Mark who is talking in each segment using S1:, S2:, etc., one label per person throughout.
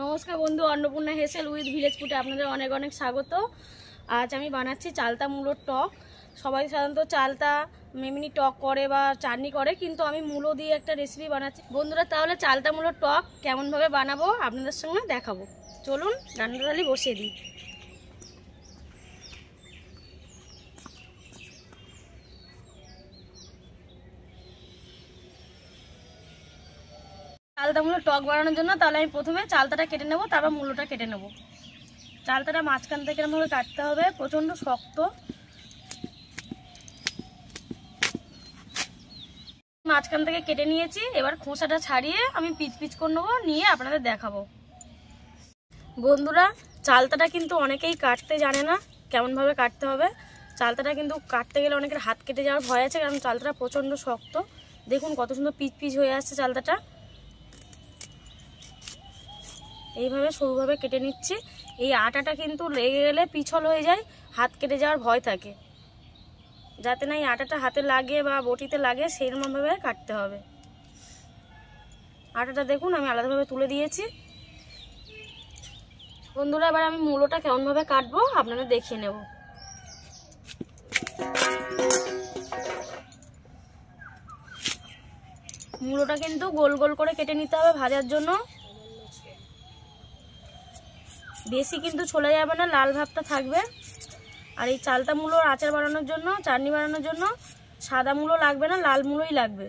S1: নমস্কার বন্ধু, Annapurna হেসেল with village ফুডে আপনাদের অনেক অনেক স্বাগত। আজ আমি বানাচ্ছি চালতা মূলোর টক। সবাই সাধারণত চালতা এমনি টক করে বা চাটনি করে, কিন্তু আমি মূলো দিয়ে একটা রেসিপি বানাচ্ছি বন্ধুরা। তাহলে চালতা মূলোর টক কেমনভাবে বানাবো আপনাদের সঙ্গে দেখাবো। চলুন রান্নার থালি বসিয়ে দিই। চালতা মূলো টক বানানোর জন্য তাহলে আমি প্রথমে চালতাটা কেটে নেব, তারপর মূলোটা কেটে নেব। চালতাটা মাঝখান থেকে এরকমভাবে কাটতে হবে, প্রচণ্ড শক্ত। মাঝখান থেকে কেটে নিয়েছি, এবার খোসাটা ছাড়িয়ে আমি পিচ পিচ করে নেবো, নিয়ে আপনাদের দেখাবো। বন্ধুরা, চালতাটা কিন্তু অনেকেই কাটতে জানে না কেমনভাবে কাটতে হবে। চালতাটা কিন্তু কাটতে গেলে অনেকের হাত কেটে যাওয়ার ভয় আছে, কারণ চালতাটা প্রচণ্ড শক্ত। দেখুন কত সুন্দর পিচ পিচ হয়ে আসছে চালতাটা। এইভাবে সরুভাবে কেটে নিচ্ছি। এই আটাটা কিন্তু লেগে গেলে পিছল হয়ে যায়, হাত কেটে যাওয়ার ভয় থাকে। যাতে না এই আটাটা হাতে লাগে বা বটিতে লাগে সেইরকমভাবে কাটতে হবে। আটাটা দেখুন আমি আলাদাভাবে তুলে দিয়েছি। বন্ধুরা, এবার আমি মূলোটা কেমনভাবে কাটবো আপনাদের দেখিয়ে নেব। মূলোটা কিন্তু গোল গোল করে কেটে নিতে হবে ভাজার জন্য। বেশি কিন্তু চলে যাবে না, লাল ভাবটা থাকবে। আর এই চালতা মূলোর আচার বানানোর জন্য, চাটনি বানানোর জন্য সাদা মূলো লাগবে না, লাল মূলোই লাগবে।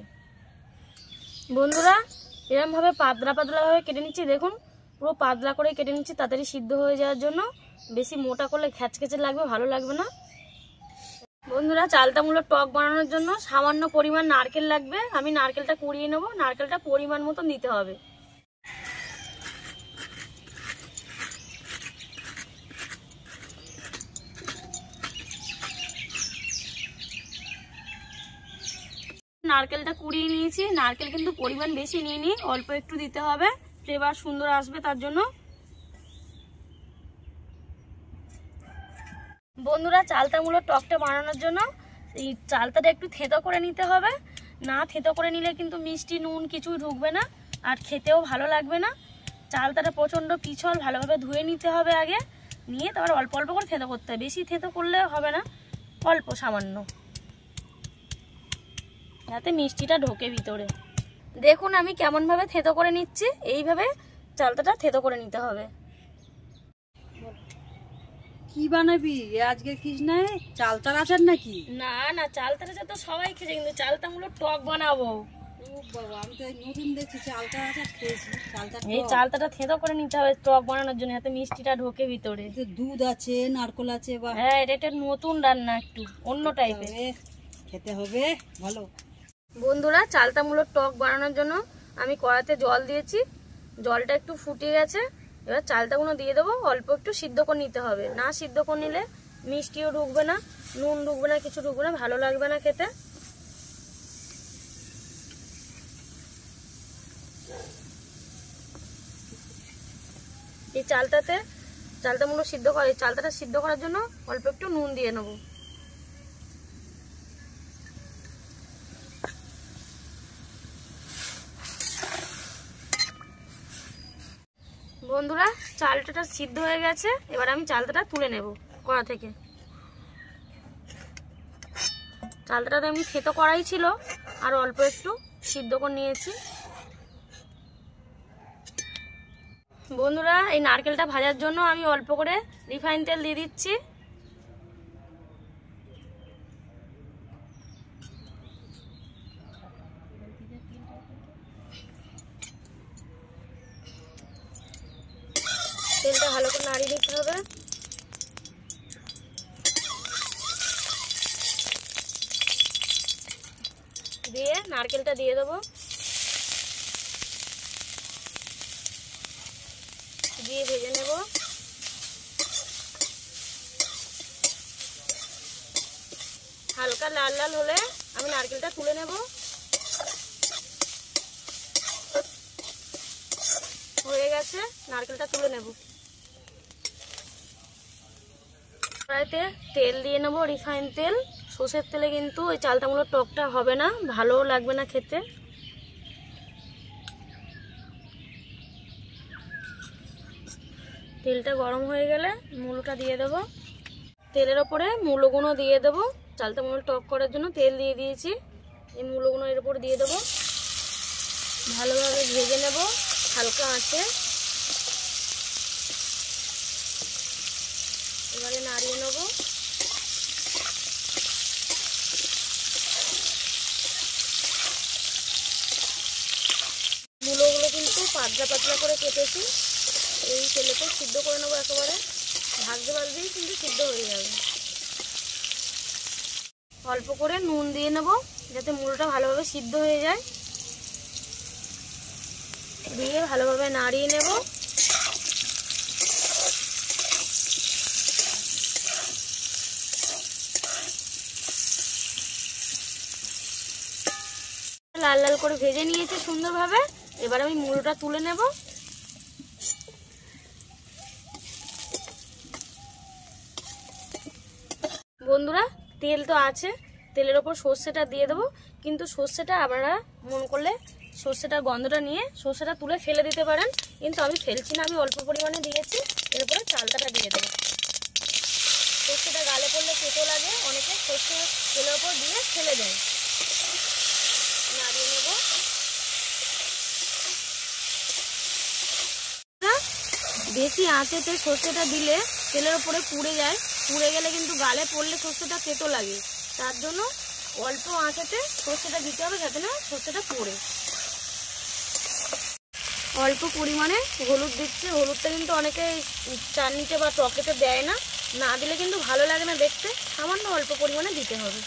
S1: বন্ধুরা, এরকমভাবে পাতলা পাতলাভাবে কেটে নিচ্ছি। দেখুন পুরো পাতলা করে কেটে নিচ্ছি তাড়াতাড়ি সিদ্ধ হয়ে যাওয়ার জন্য। বেশি মোটা করলে খ্যাচখ্যাচে লাগবে, ভালো লাগবে না। বন্ধুরা, চালতা মূলোর টক বানানোর জন্য সামান্য পরিমাণ নারকেল লাগবে। আমি নারকেলটা কুড়িয়ে নেব। নারকেলটা পরিমাণ মতন দিতে হবে। নারকেলটা কুড়িয়ে নিয়েছি। নারকেল কিন্তু পরিমাণ বেশি নিইনি, অল্প একটু দিতে হবে, ফ্লেভার সুন্দর আসবে তার জন্য। বন্ধুরা, চালতা মূলোর টকটা বানানোর জন্য এই চালতাটা একটু থেতো করে নিতে হবে। না থেতো করে নিলে কিন্তু মিষ্টি নুন কিছুই ঢুকবে না, আর খেতেও ভালো লাগবে না। চালতাটা প্রচণ্ড পিছল, ভালোভাবে ধুয়ে নিতে হবে আগে, নিয়ে তারপর অল্প অল্প করে থেতো করতে হবে। বেশি থেতো করলে হবে না, অল্প সামান্য, যাতে মিষ্টিটা ঢোকে ভিতরে। দেখুন আমি কেমনভাবে থেতো করে নিচ্ছি। এইভাবে চালতাটা থেতো করে নিতে হবে।
S2: কি বানাবি আজকে? কৃষ্ণায় চালতার আচার নাকি?
S1: না না, চালতার আচার তো সবাই খেয়েছে, কিন্তু চালতা মূলোর টক বানাবো।
S2: বাবা, আমি তো নতুন দেখছি চালতার আচার খেয়েছি।
S1: এই চালতাটা থেতো করে নিতে হবে টক বানানোর জন্য, যাতে মিষ্টিটা ঢোকে ভিতরে।
S2: দুধ আছে, নারকেল আছে। বা
S1: হ্যাঁ, এটা একটা নতুন রান্না, একটু অন্য টাইপের,
S2: খেতে হবে ভালো।
S1: বন্ধুরা, চালতা মূলোর টক বানানোর জন্য আমি কড়াতে জল দিয়েছি। জলটা একটু ফুটে গেছে। এবার চালতাগুলো দিয়ে দেবো। অল্প একটু সিদ্ধ করে নিতে হবে, না সিদ্ধ করে নিলে মিষ্টিও ঢুকবে না, নুন ঢুকবে না, কিছু ঢুকবে না, ভালো লাগবে না খেতে। এই চালতা মূলো সিদ্ধ করে, চালতাটা সিদ্ধ করার জন্য অল্প একটু নুন দিয়ে নেবো। বন্ধুরা, চালতাটা সিদ্ধ হয়ে গেছে। এবার আমি চালতাটা তুলে নেব কড়া থেকে। চালতাটা এমনি থেতো করাই ছিল, আর অল্প একটু সিদ্ধ করে নিয়েছি। বন্ধুরা, এই নারকেলটা ভাজার জন্য আমি অল্প করে রিফাইন তেল দিয়ে দিচ্ছি। তেলটা ভালো করে নাড়িয়ে দিতে হবে। দিয়ে নারকেলটা দিয়ে দেবো, দিয়ে ভেজে নেব। হালকা লাল লাল হলে আমি নারকেলটা তুলে নেব। হয়ে গেছে, নারকেলটা তুলে নেব। কড়াইতে তেল দিয়ে নেব, রিফাইন তেল। সর্ষের তেলে কিন্তু ওই চালতা মূলোর টকটা হবে না, ভালোও লাগবে না খেতে। তেলটা গরম হয়ে গেলে মূলোটা দিয়ে দেবো। তেলের ওপরে মূলোগুলো দিয়ে দেবো। চালতা মূলো টক করার জন্য তেল দিয়ে দিয়েছি। এই মূলোগুলো এর উপর দিয়ে দেবো। ভালোভাবে ভেজে নেব হালকা আঁচে। এবারে নাড়িয়ে নেব। মূলোগুলো কিন্তু পাতলা পাতলা করে কেটেছি। এই তেলেতে সিদ্ধ করে নেবো একেবারে। ভাজতে ভাজতেই কিন্তু সিদ্ধ হয়ে যাবে। অল্প করে নুন দিয়ে নেব যাতে মূলোটা ভালোভাবে সিদ্ধ হয়ে যায়। দিয়ে ভালোভাবে নাড়িয়ে নেব। লাল লাল করে ভেজে নিয়েছি সুন্দরভাবে। এবার আমি মূলোটা তুলে নেব। বন্ধুরা তেল তো আছে, তেলের ওপর সর্ষেটা দিয়ে দেবো। কিন্তু সর্ষেটা আপনারা মন করলে সর্ষেটার গন্ধটা নিয়ে সর্ষেটা তুলে ফেলে দিতে পারেন, কিন্তু আমি ফেলছি না, আমি অল্প পরিমাণে দিয়েছি। এরপরে চালতাটা দিয়ে দেবো। সর্ষেটা গালে পড়লে তেতো লাগে, অনেকে সর্ষে তেলের ওপর দিয়ে ফেলে দেয়। নাড়িয়ে নেব। বেশি আঁচেতে সর্ষেটা দিলে তেলের ওপরে পুড়ে যায়। পুড়ে গেলে কিন্তু গালে পড়লে সর্ষেটা তেতো লাগে। তার জন্য অল্প আঁচেতে সর্ষেটা দিতে হবে যাতে না সর্ষেটা পোড়ে। অল্প পরিমাণে হলুদ দিচ্ছে। হলুদটা কিন্তু অনেকে চাটনিতে বা টকেতে দেয় না, না দিলে কিন্তু ভালো লাগে না দেখতে। সামান্য অল্প পরিমাণে দিতে হবে।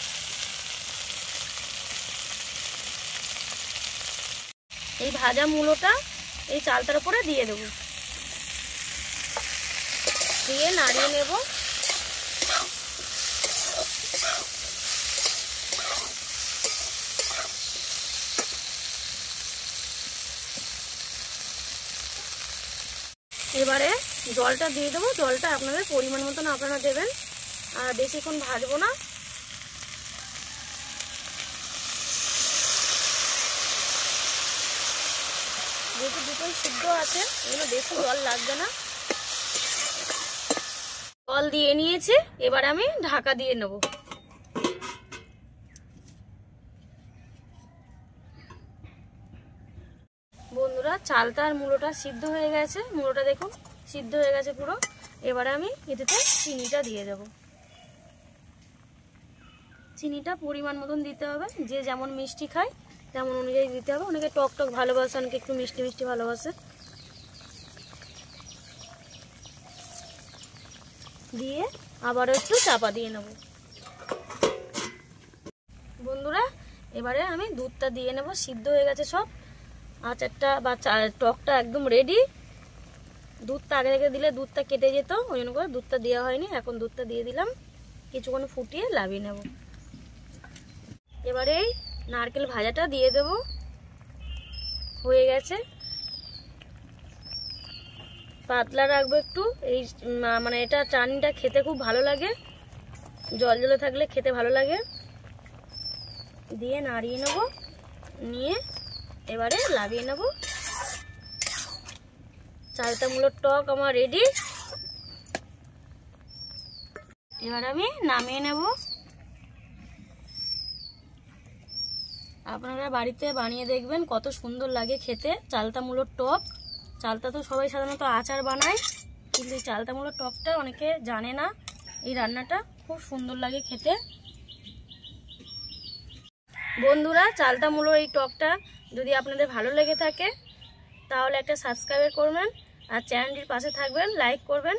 S1: এই ভাজা মূলোটা এই চালতার উপরে দিয়ে দেবো। দিয়ে নাড়িয়ে নেব। এবারে জলটা দিয়ে দেবো। জলটা আপনাদের পরিমাণ মতন আপনারা দেবেন, আর বেশিক্ষণ ভাজবো না। যেহেতু দুটোই সিদ্ধ আছে এগুলো বেশি জল লাগবে না। জল দিয়ে নিয়েছি, এবার আমি ঢাকা দিয়ে নেব। বন্ধুরা চালতা আর মূলোটা সিদ্ধ হয়ে গেছে। মূলোটা দেখুন সিদ্ধ হয়ে গেছে পুরো। এবারে আমি এটাতে চিনিটা দিয়ে দেব। চিনিটা পরিমাণ মতন দিতে হবে, যে যেমন মিষ্টি খায় তেমন অনুযায়ী দিতে হবে। অনেকে টক টক ভালোবাসে, অনেকে একটু মিষ্টি মিষ্টি ভালোবাসে। দিয়ে আবারও একটু চাপা দিয়ে নেব। বন্ধুরা এবারে আমি দুধটা দিয়ে নেব। সিদ্ধ হয়ে গেছে সব। আচারটা বা টকটা একদম রেডি। দুধটা আগে থেকে দিলে দুধটা কেটে যেত, ওই জন্য করে দুধটা দেওয়া হয়নি। এখন দুধটা দিয়ে দিলাম, কিছুক্ষণ ফুটিয়ে লাভিয়ে নেব। এবারে এই নারকেল ভাজাটা দিয়ে দেব। হয়ে গেছে। পাতলা রাখবো একটু। এই মানে এটা চাটনিটা খেতে খুব ভালো লাগে, জল জলে থাকলে খেতে ভালো লাগে। দিয়ে নাড়িয়ে নেব। নিয়ে এবারে লাগিয়ে নেব। চালতা মূলোর টক আমার রেডি। এবার আমি নামিয়ে নেব। আপনারা বাড়িতে বানিয়ে দেখবেন কত সুন্দর লাগে খেতে চালতা মূলোর টক। চালতা তো সবাই সাধারণত আচার বানায়, কিন্তু এই চালতা মূলোর টকটা অনেকে জানে না। এই রান্নাটা খুব সুন্দর লাগে খেতে। বন্ধুরা চালতা মূলোর এই টকটা যদি আপনাদের ভালো লেগে থাকে তাহলে একটা সাবস্ক্রাইব করবেন, আর চ্যানেলটির পাশে থাকবেন, লাইক করবেন।